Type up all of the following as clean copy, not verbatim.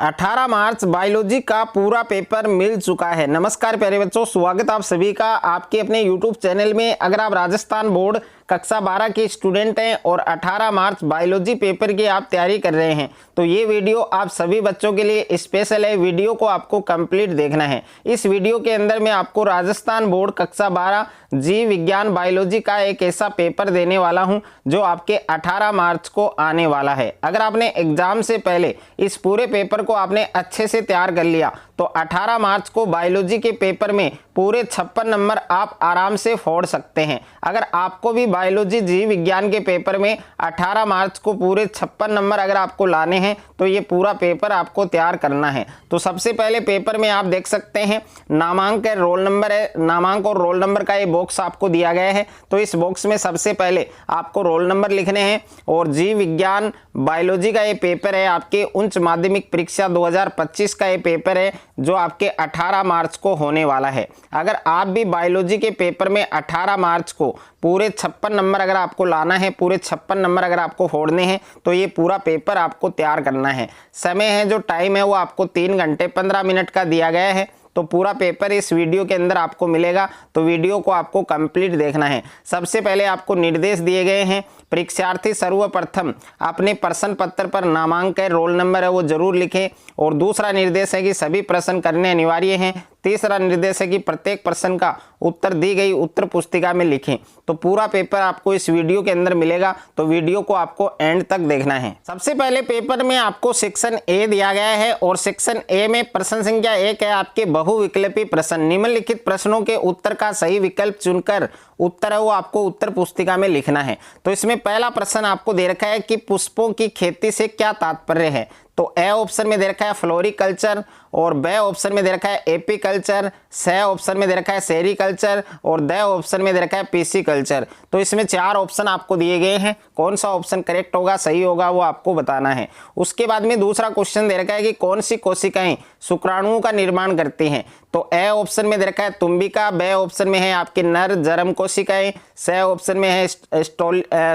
18 मार्च biology का पूरा paper मिल चुका है। नमस्कार प्यारे बच्चों, स्वागत आप सभी का आपके अपने YouTube चैनल में। अगर आप राजस्थान बोर्ड कक्षा 12 के स्टूडेंट हैं और 18 मार्च बायोलॉजी पेपर की आप तैयारी कर रहे हैं तो ये वीडियो आप सभी बच्चों के लिए स्पेशल है। वीडियो को आपको कंप्लीट देखना है। इस वीडियो के अंदर मैं आपको राजस्थान बोर्ड कक्षा 12 जीव विज्ञान बायोलॉजी का एक ऐसा पेपर देने वाला हूं जो आपके 18 मार्च को आने वाला है। अगर आपने एग्जाम से पहले इस पूरे पेपर को आपने अच्छे से तैयार कर लिया तो 18 मार्च को बायोलॉजी के पेपर में पूरे 56 नंबर आप आराम से फोड़ सकते हैं। अगर आपको भी बायोलॉजी जीव विज्ञान के पेपर में 18 मार्च को पूरे 56 नंबर अगर आपको लाने हैं तो ये पूरा पेपर आपको तैयार करना है। तो सबसे पहले पेपर में आप देख सकते हैं नामांक है, रोल नंबर है। नामांक और रोल नंबर का ये बॉक्स आपको दिया गया है। तो इस बॉक्स में सबसे पहले आपको रोल नंबर लिखने हैं और जीव विज्ञान बायोलॉजी का ये पेपर है आपके उच्च माध्यमिक परीक्षा 2025 का ये पेपर है जो आपके 18 मार्च को होने वाला है। अगर आप भी बायोलॉजी के पेपर में 18 मार्च को पूरे 56 नंबर अगर आपको लाना है, पूरे 56 नंबर अगर आपको फोड़ने हैं तो ये पूरा पेपर आपको तैयार करना है। समय है, जो टाइम है वो आपको 3 घंटे 15 मिनट का दिया गया है। तो पूरा पेपर इस वीडियो के अंदर आपको मिलेगा, तो वीडियो को आपको कंप्लीट देखना है। सबसे पहले आपको निर्देश दिए गए हैं। परीक्षार्थी सर्वप्रथम अपने प्रश्न पत्र पर नामांक है, रोल नंबर है वो जरूर लिखें। और दूसरा निर्देश है कि सभी प्रश्न करने अनिवार्य हैं। तीसरा निर्देश है कि प्रत्येक प्रश्न का उत्तर दी गई उत्तर पुस्तिका में लिखें। तो पूरा पेपर आपको इस वीडियो के अंदर मिलेगा, तो वीडियो को आपको एंड तक देखना है। सबसे पहले पेपर में आपको सेक्शन ए दिया गया है और सेक्शन ए में प्रश्न संख्या 1 है आपके बहुविकल्पी प्रश्न। निम्नलिखित प्रश्नों के उत्तर का सही विकल्प चुनकर उत्तर है वो आपको उत्तर पुस्तिका में लिखना है। तो इसमें पहला प्रश्न आपको दे रखा है कि पुष्पों की खेती से क्या तात्पर्य है। तो ए ऑप्शन में दे रखा है फ्लोरिकल्चर और बी ऑप्शन में दे रखा है एपीकल्चर, सी ऑप्शन में दे रखा है सेरिकल्चर और डी ऑप्शन में दे रखा है पीसीकल्चर। तो इसमें 4 ऑप्शन आपको दिए गए हैं। कौन सा ऑप्शन करेक्ट होगा, सही होगा, वो आपको बताना है। उसके बाद में दूसरा क्वेश्चन दे रखा है कि कौन सी कोशिकाएं शुक्राणुओं का निर्माण करती हैं। तो ए ऑप्शन में दे रखा है तुम्बिका, बी ऑप्शन में है आपके नर जरम कोशिकाएं, सी ऑप्शन में है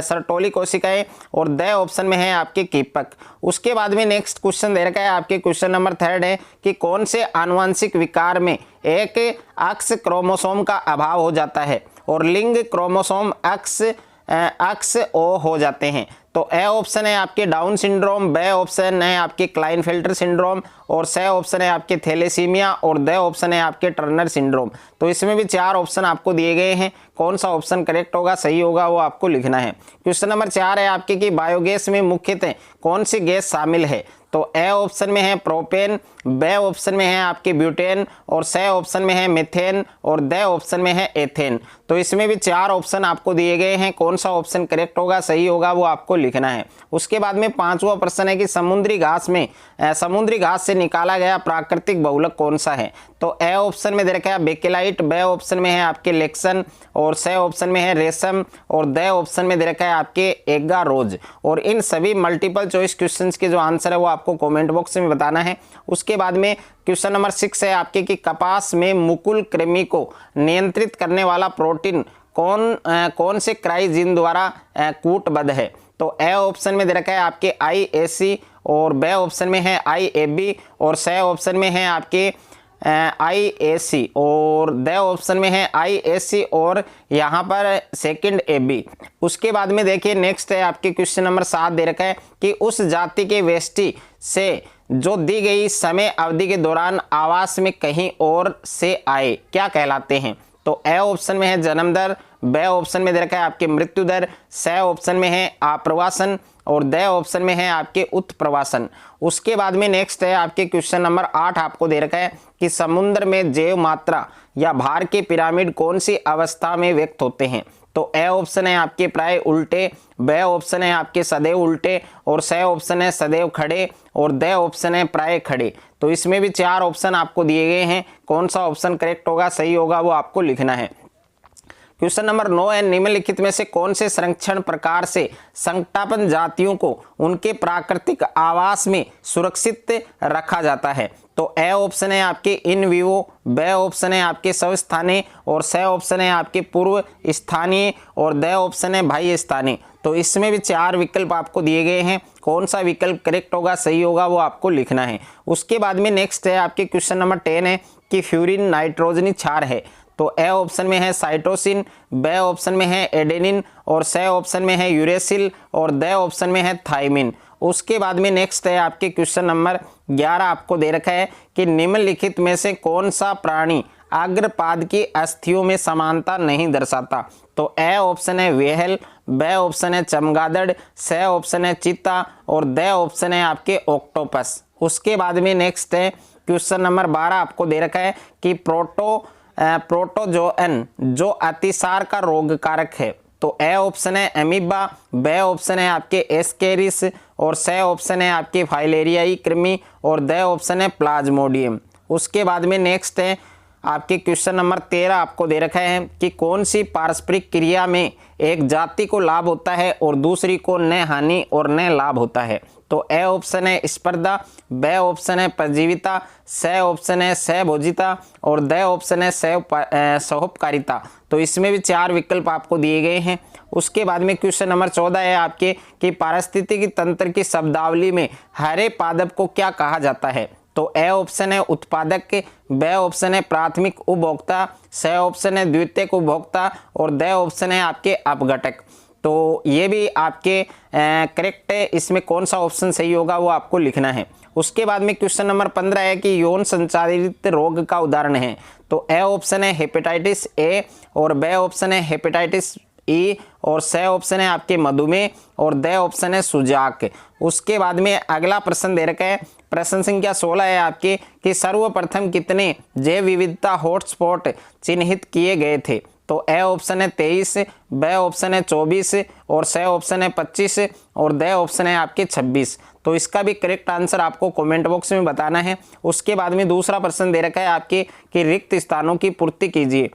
सर्टोली कोशिकाएं और डी ऑप्शन में है आपके कीपक। उसके बाद में नेक्स्ट क्वेश्चन दे रखा है आपके क्वेश्चन नंबर 3 है कि कौन से आनुवंशिक विकार में एक अक्ष क्रोमोसोम का अभाव हो जाता है और लिंग क्रोमोसोम अक्ष ओ हो जाते हैं। तो ए ऑप्शन है आपके डाउन सिंड्रोम, बी ऑप्शन है आपके क्लाइनफेल्टर सिंड्रोम और सी ऑप्शन है आपके थैलेसीमिया और डी ऑप्शन है आपके टर्नर सिंड्रोम। तो इसमें भी 4 ऑप्शन आपको दिए गए हैं। कौन सा ऑप्शन करेक्ट होगा, सही होगा, वो आपको लिखना है। क्वेश्चन नंबर 4 है आपके कि बायोगैस में मुख्यतः कौन सी गैस शामिल है। तो ए ऑप्शन में है प्रोपेन, बी ऑप्शन में है आपके ब्यूटेन और सी ऑप्शन में है मीथेन और डी ऑप्शन में है एथेन। तो इसमें भी 4 ऑप्शन आपको दिए गए हैं। कौन सा ऑप्शन करेक्ट होगा, सही होगा, वो आपको लिखना है। उसके बाद में 5वां प्रश्न है कि समुद्री घास से निकाला गया प्राकृतिक बहुलक कौन सा है। तो ए ऑप्शन में दे रखा है बेकेलाइट, बी ऑप्शन में है आपके लेक्सन और सी ऑप्शन में है रेशम और डी ऑप्शन में दे रखा है आपके एगारोज। और इन सभी मल्टीपल चॉइस क्वेश्चंस के जो आंसर है वो आपको कमेंट बॉक्स में बताना है। उसके बाद में क्वेश्चन नंबर 6 है आपके कि कपास में मुकुल कृमि को नियंत्रित करने वाला प्रोटीन कौन से क्राइजीन द्वारा कूटबद्ध है। तो ए ऑप्शन में दे रखा है आपके IAC और बी ऑप्शन में है IAB और सी ऑप्शन में है आपके IAC और डी ऑप्शन में है IAC और यहाँ पर सेकंड AB। उसके बाद में देखिए नेक्स्ट है आपके क्वेश्चन नंबर 7 दे रखा है कि उस जाति के व्यष्टि से जो दी गई समय अवधि के दौरान आवास में कहीं और से आए क्या कहलाते हैं। तो ए ऑप्शन में है जन्म दर, बी ऑप्शन में दे रखा है आपके मृत्यु दर, सी ऑप्शन में है आप्रवासन और डी ऑप्शन में है आपके उत्प्रवासन। उसके बाद में नेक्स्ट है आपके क्वेश्चन नंबर 8 आपको दे रखा है कि समुद्र में जैव मात्रा या भार के पिरामिड कौन सी अवस्था में व्यक्त होते हैं। तो ए ऑप्शन है आपके प्राय उल्टे, बी ऑप्शन है आपके सदैव उल्टे और सी ऑप्शन है सदैव खड़े और डी ऑप्शन है प्राय खड़े। तो इसमें भी 4 ऑप्शन आपको दिए गए हैं। कौन सा ऑप्शन करेक्ट होगा, सही होगा, वो आपको लिखना है। क्वेश्चन नंबर 9 है, निम्नलिखित में से कौन से संरक्षण प्रकार से संकटापन्न जातियों को उनके प्राकृतिक आवास में सुरक्षित रखा जाता है? तो ए ऑप्शन है आपके इन विवो, बे ऑप्शन है आपके स्वस्थानीय और स ऑप्शन है आपके पूर्व स्थानीय और द ऑप्शन है बाह्य स्थानीय। तो इसमें भी 4 विकल्प आपको दिए गए हैं, कौन सा विकल्प करेक्ट होगा, सही होगा, वो आपको लिखना है। उसके बाद में नेक्स्ट है आपके क्वेश्चन नंबर 10 है कि फ्यूरिन नाइट्रोजनी क्षार है। तो ए ऑप्शन में है साइटोसिन, बे ऑप्शन में है एडेनिन और स ऑप्शन में है यूरेसिल और द ऑप्शन में है थाइमिन। उसके बाद में नेक्स्ट है आपके क्वेश्चन नंबर 11 आपको दे रखा है कि निम्नलिखित में से कौन सा प्राणी अग्रपाद की अस्थियों में समानता नहीं दर्शाता? तो ए ऑप्शन है व्हेल, बे ऑप्शन है चमगादड़, स ऑप्शन है चीता और द ऑप्शन है आपके ऑक्टोपस। उसके बाद में नेक्स्ट है क्वेश्चन नंबर 12 आपको दे रखा है कि प्रोटोजोअन जो अतिसार का रोग कारक है। तो ए ऑप्शन है एमीबा, बे ऑप्शन है आपके एस्केरिस और स ऑप्शन है आपके फाइलेरियाई कृमि और द ऑप्शन है प्लाज्मोडियम। उसके बाद में नेक्स्ट है आपके क्वेश्चन नंबर 13 आपको दे रखा है कि कौन सी पारस्परिक क्रिया में एक जाति को लाभ होता है और दूसरी को न हानि और न लाभ होता है? तो ए ऑप्शन है स्पर्धा, बे ऑप्शन है परजीविता, स ऑप्शन है सहभोजिता और द ऑप्शन है सहोपकारिता। तो इसमें भी 4 विकल्प आपको दिए गए हैं। उसके बाद में क्वेश्चन नंबर 14 है आपके कि पारिस्थितिकी तंत्र की शब्दावली में हरे पादप को क्या कहा जाता है? तो ए ऑप्शन है उत्पादक, बे ऑप्शन है प्राथमिक उपभोक्ता, स ऑप्शन है द्वितीयक उपभोक्ता और द ऑप्शन है आपके अपघटक। तो ये भी आपके करेक्ट है, इसमें कौन सा ऑप्शन सही होगा वो आपको लिखना है। उसके बाद में क्वेश्चन नंबर 15 है कि यौन संचारित रोग का उदाहरण है। तो ए ऑप्शन है हेपेटाइटिस ए और बे ऑप्शन है हेपेटाइटिस ई और स ऑप्शन है आपके मधुमेह और द ऑप्शन है सुजाक। उसके बाद में अगला प्रश्न दे रखा है, प्रश्न संख्या 16 है आपके कि सर्वप्रथम कितने जैव विविधता हॉटस्पॉट चिन्हित किए गए थे? तो ए ऑप्शन है 23, बे ऑप्शन है 24 और स ऑप्शन है 25 और द ऑप्शन है आपके 26। तो इसका भी करेक्ट आंसर आपको कमेंट बॉक्स में बताना है। उसके बाद में दूसरा प्रश्न दे रखा है आपके कि रिक्त स्थानों की पूर्ति कीजिए।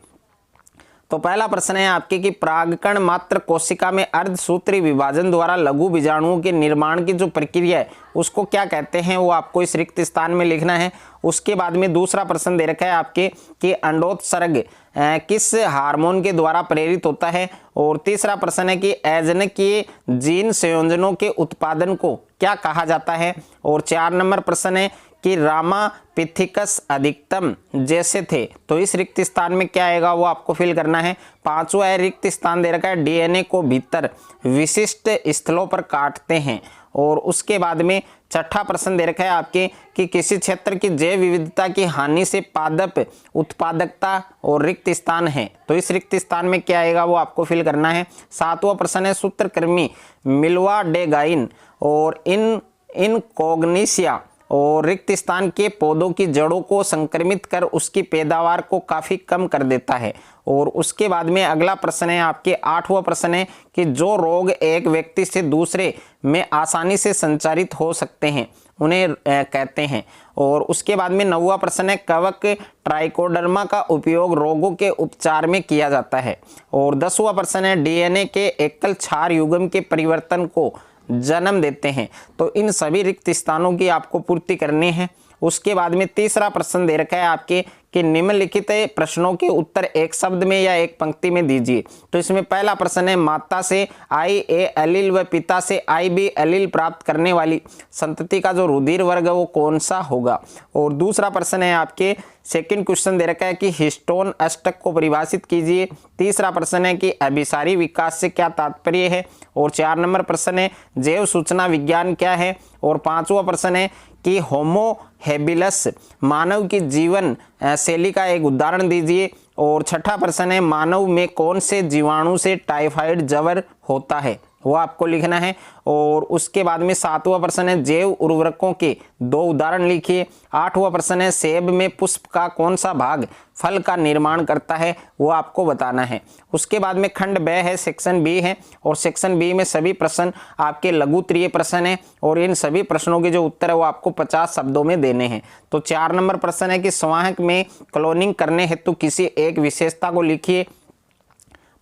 तो पहला प्रश्न है आपके कि परागकण मात्र कोशिका में अर्धसूत्री विभाजन द्वारा लघु बीजाणुओं के निर्माण की जो प्रक्रिया है उसको क्या कहते हैं, वो आपको इस रिक्त स्थान में लिखना है। उसके बाद में दूसरा प्रश्न दे रखा है आपके कि अंडोत्सर्ग किस हार्मोन के द्वारा प्रेरित होता है। और तीसरा प्रश्न है कि अजनकीय जीन संयोजनों के उत्पादन को क्या कहा जाता है। और 4 नंबर प्रश्न है कि रामापिथिकस अधिकतम जैसे थे। तो इस रिक्त स्थान में क्या आएगा वो आपको फिल करना है। 5वां है रिक्त स्थान दे रखा है डीएनए को भीतर विशिष्ट स्थलों पर काटते हैं। और उसके बाद में 6ठा प्रश्न दे रखा है आपके कि किसी क्षेत्र की जैव विविधता की हानि से पादप उत्पादकता और रिक्त स्थान है। तो इस रिक्त स्थान में क्या आएगा वो आपको फिल करना है। 7वां प्रश्न है सूत्रकृमि मिल्वाडेगाइन और इनकॉग्निशिया और रिक्त स्थान के पौधों की जड़ों को संक्रमित कर उसकी पैदावार को काफ़ी कम कर देता है। और उसके बाद में अगला प्रश्न है आपके 8वां प्रश्न है कि जो रोग एक व्यक्ति से दूसरे में आसानी से संचारित हो सकते हैं उन्हें कहते हैं। और उसके बाद में 9वां प्रश्न है कवक ट्राइकोडर्मा का उपयोग रोगों के उपचार में किया जाता है। और 10वां प्रश्न है डीएनए के एकल क्षार युग्म के परिवर्तन को जन्म देते हैं। तो इन सभी रिक्त स्थानों की आपको पूर्ति करनी है। उसके बाद में तीसरा प्रश्न दे रखा है आपके कि निम्नलिखित प्रश्नों के उत्तर एक शब्द में या एक पंक्ति में दीजिए। तो इसमें पहला प्रश्न है माता से IA एलील व पिता से IB एलील प्राप्त करने वाली संतति का जो रुधिर वर्ग है वो कौन सा होगा। और दूसरा प्रश्न है आपके सेकंड क्वेश्चन दे रखा है कि हिस्टोन अष्टक को परिभाषित कीजिए। तीसरा प्रश्न है कि अभिसारी विकास से क्या तात्पर्य है। और 4 नंबर प्रश्न है जैव सूचना विज्ञान क्या है। और 5वां प्रश्न है कि होमो हेबिलस मानव की जीवन शैली का एक उदाहरण दीजिए। और 6ठा प्रश्न है मानव में कौन से जीवाणु से टाइफाइड ज्वर होता है, वो आपको लिखना है। और उसके बाद में 7वां प्रश्न है जैव उर्वरकों के 2 उदाहरण लिखिए। 8वां प्रश्न है सेब में पुष्प का कौन सा भाग फल का निर्माण करता है, वो आपको बताना है। उसके बाद में खंड ब है, सेक्शन बी है। और सेक्शन बी में सभी प्रश्न आपके लघुत्तरीय प्रश्न है। और इन सभी प्रश्नों के जो उत्तर है वो आपको 50 शब्दों में देने हैं। तो 4 नंबर प्रश्न है कि संवाहक में क्लोनिंग करने हेतु किसी एक विशेषता को लिखिए।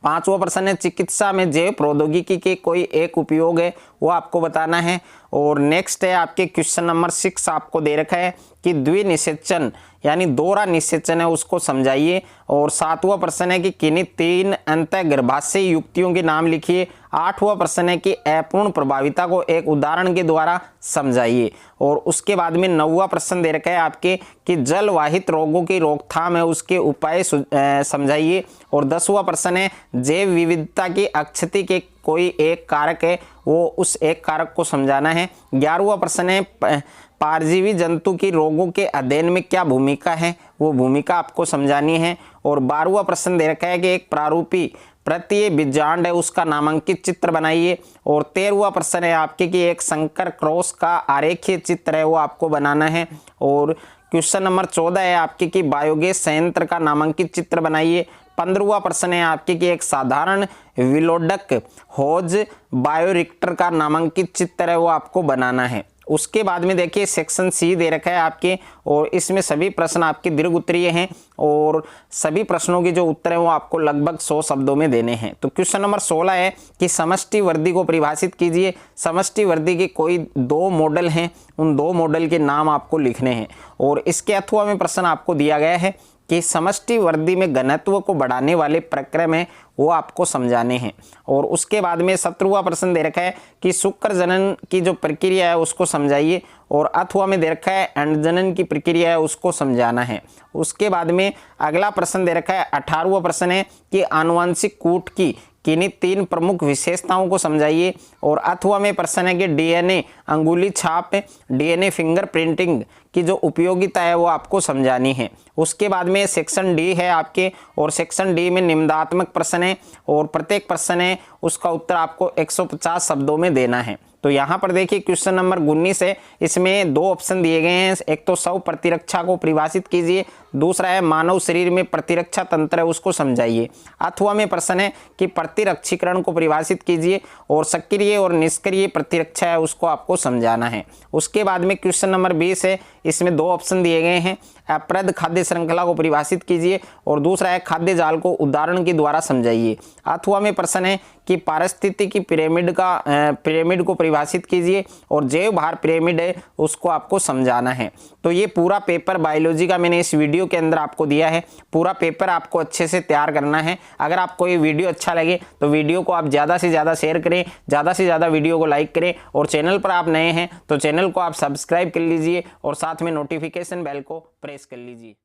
पांचवा प्रश्न है चिकित्सा में जैव प्रौद्योगिकी के कोई एक उपयोग है वो आपको बताना है। और नेक्स्ट है आपके क्वेश्चन नंबर 6 आपको दे रखा है कि द्विनिषेचन यानी दोहरा निषेचन है उसको समझाइए। और 7वां प्रश्न है कि किन्हीं 3 अंतःगर्भाशय युक्तियों के नाम लिखिए। 8वां प्रश्न है कि अपूर्ण प्रभाविता को एक उदाहरण के द्वारा समझाइए। और उसके बाद में 9वां प्रश्न दे रखा है आपके कि जलवाहित रोगों की रोकथाम है उसके उपाय समझाइए। और 10वां प्रश्न है जैव विविधता की अक्षति के कोई एक कारक है वो उस एक कारक को समझाना है। 11वां प्रश्न है परजीवी जंतु की रोगों के अध्ययन में क्या भूमिका है वो भूमिका आपको समझानी है। और 12वां प्रश्न दे रखा है कि एक प्रारूपी प्रत्यय बीजांड है उसका नामांकित चित्र बनाइए। और 13वां प्रश्न है आपके कि एक संकर क्रॉस का आरेखीय चित्र है वो आपको बनाना है। और क्वेश्चन नंबर 14 है आपके कि बायोगैस संयंत्र का नामांकित चित्र बनाइए। 15वां प्रश्न है आपके कि एक साधारण विलोडक हौज बायोरिएक्टर का नामांकित चित्र है वो आपको बनाना है। उसके बाद में देखिए सेक्शन सी दे रखा है आपके और इसमें सभी प्रश्न आपके दीर्घ उत्तरीय हैं और सभी प्रश्नों के जो उत्तर हैं वो आपको लगभग 100 शब्दों में देने हैं। तो क्वेश्चन नंबर 16 है कि समष्टि वर्दी को परिभाषित कीजिए। समष्टि वर्दी के कोई 2 मॉडल हैं, उन 2 मॉडल के नाम आपको लिखने हैं। और इसके अथवा में प्रश्न आपको दिया गया है कि समष्टि वर्दी में घनत्व को बढ़ाने वाले प्रक्रम है वो आपको समझाने हैं। और उसके बाद में 17वां प्रश्न दे रखा है कि शुक्र जनन की जो प्रक्रिया है उसको समझाइए। और अथवा में दे रखा है अंड जनन की प्रक्रिया है उसको समझाना है। उसके बाद में अगला प्रश्न दे रखा है 18वां प्रश्न है कि आनुवंशिक कूट की किन्हीं 3 प्रमुख विशेषताओं को समझाइए। और अथवा में प्रश्न है कि डीएनए अंगुली छाप डीएनए फिंगर प्रिंटिंग की जो उपयोगिता है वो आपको समझानी है। उसके बाद में सेक्शन डी है आपके और सेक्शन डी में निम्नात्मक प्रश्न है और प्रत्येक प्रश्न है उसका उत्तर आपको 150 शब्दों में देना है। तो यहाँ पर देखिए क्वेश्चन नंबर 19 है, इसमें 2 ऑप्शन दिए गए हैं। एक तो शव प्रतिरक्षा को परिभाषित कीजिए, दूसरा है मानव शरीर में प्रतिरक्षा तंत्र है उसको समझाइए। अथवा में प्रश्न है कि प्रतिरक्षीकरण को परिभाषित कीजिए और सक्रिय और निष्क्रिय प्रतिरक्षा है उसको आपको समझाना है। उसके बाद में क्वेश्चन नंबर 20 है, इसमें 2 ऑप्शन दिए गए हैं। अप्रद खाद्य श्रृंखला को परिभाषित कीजिए और दूसरा है खाद्य जाल को उदाहरण के द्वारा समझाइए। अथवा में प्रश्न है कि पारिस्थितिकी पिरामिड को परिभाषित कीजिए और जैव भार पिरामिड है उसको आपको समझाना है। तो ये पूरा पेपर बायोलॉजी का मैंने इस वीडियो के अंदर आपको दिया है। पूरा पेपर आपको अच्छे से तैयार करना है। अगर आपको ये वीडियो अच्छा लगे तो वीडियो को आप ज़्यादा से ज़्यादा शेयर करें, ज़्यादा से ज़्यादा वीडियो को लाइक करें और चैनल पर आप नए हैं तो चैनल को आप सब्सक्राइब कर लीजिए और साथ में नोटिफिकेशन बेल को प्रेस कर लीजिए।